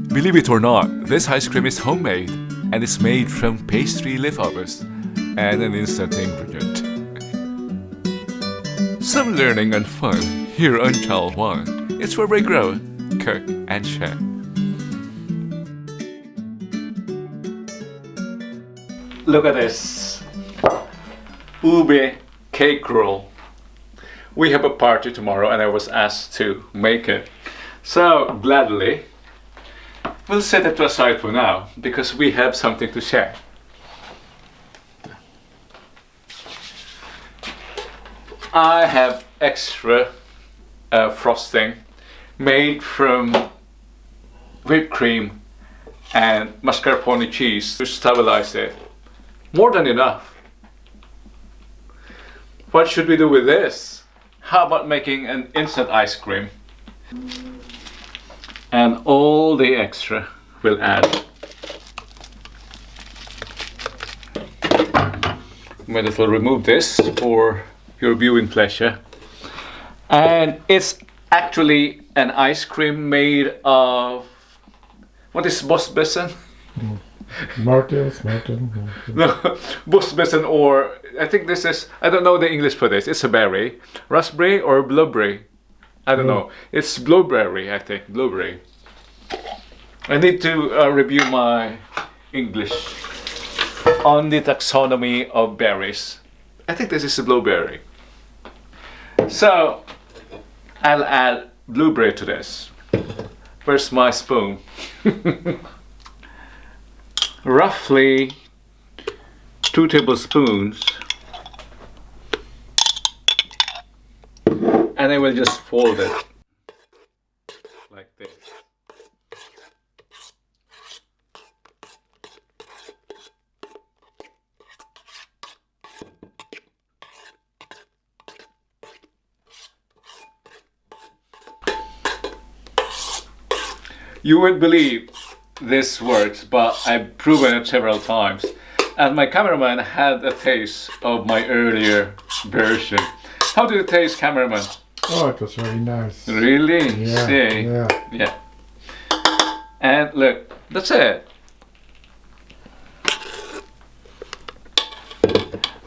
Believe it or not, this ice cream is homemade and it's made from pastry leftovers and an instant ingredient. Some learning and fun here on Channel 1. It's where we grow, cook, and share. Look at this ube cake roll. We have a party tomorrow and I was asked to make it. So gladly, we'll set it aside for now because we have something to share. I have extra frosting made from whipped cream and mascarpone cheese to stabilize it. More than enough. What should we do with this? How about making an instant ice cream? And all the extra we'll add. Might as well remove this for your viewing pleasure. And it's actually an ice cream made of, what is Bosbessen? Martins. No, Bosbessen, or I think this is, I don't know the English for this. It's a berry, raspberry or blueberry. I don't know. It's blueberry, I think. Blueberry. I need to review my English on the taxonomy of berries. I think this is a blueberry. So I'll add blueberry to this. Where's my spoon? Roughly 2 tablespoons. And I will just fold it like this. You wouldn't believe this works, but I've proven it several times. And my cameraman had a taste of my earlier version. How did it taste, cameraman? Oh, it was very nice. Really? Yeah, See? yeah. And look, that's it.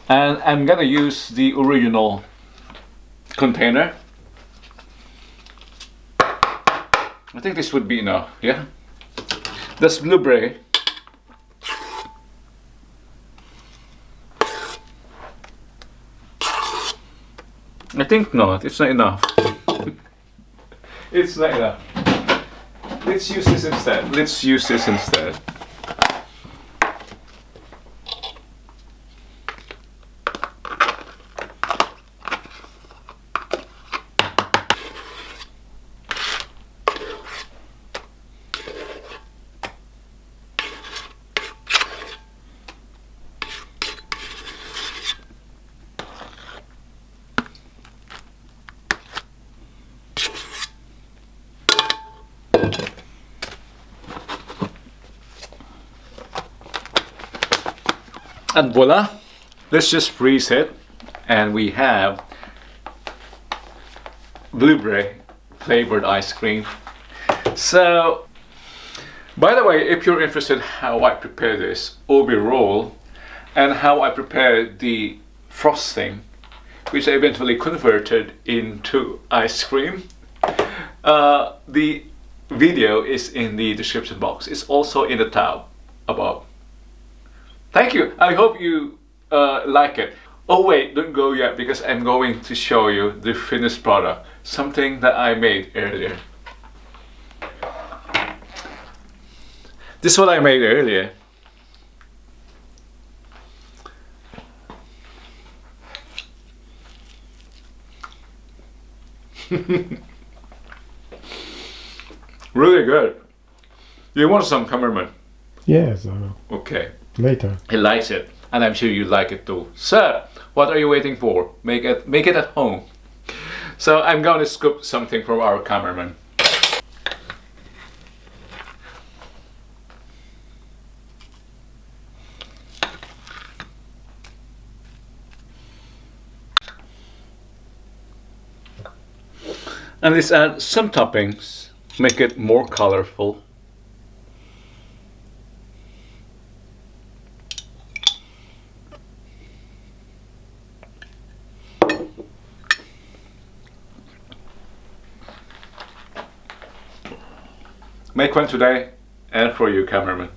And I'm gonna use the original container. I think this would be enough, yeah? That's blueberry. I think not, it's not enough. It's not enough. Let's use this instead. And voila, let's just freeze it, and we have blueberry flavored ice cream. So, by the way, if you're interested how I prepare this ube roll and how I prepare the frosting, which I eventually converted into ice cream, the video is in the description box. It's also in the tab above. Thank you. I hope you like it. Oh wait, don't go yet because I'm going to show you the finished product. Something that I made earlier. This is what I made earlier. Really good. You want some, cameraman? Yes, I will. Okay. Later. He likes it, and I'm sure you like it too. So, what are you waiting for? Make it at home. So I'm going to scoop something from our cameraman. And let's add some toppings, make it more colorful. Make one today, and for you, cameraman.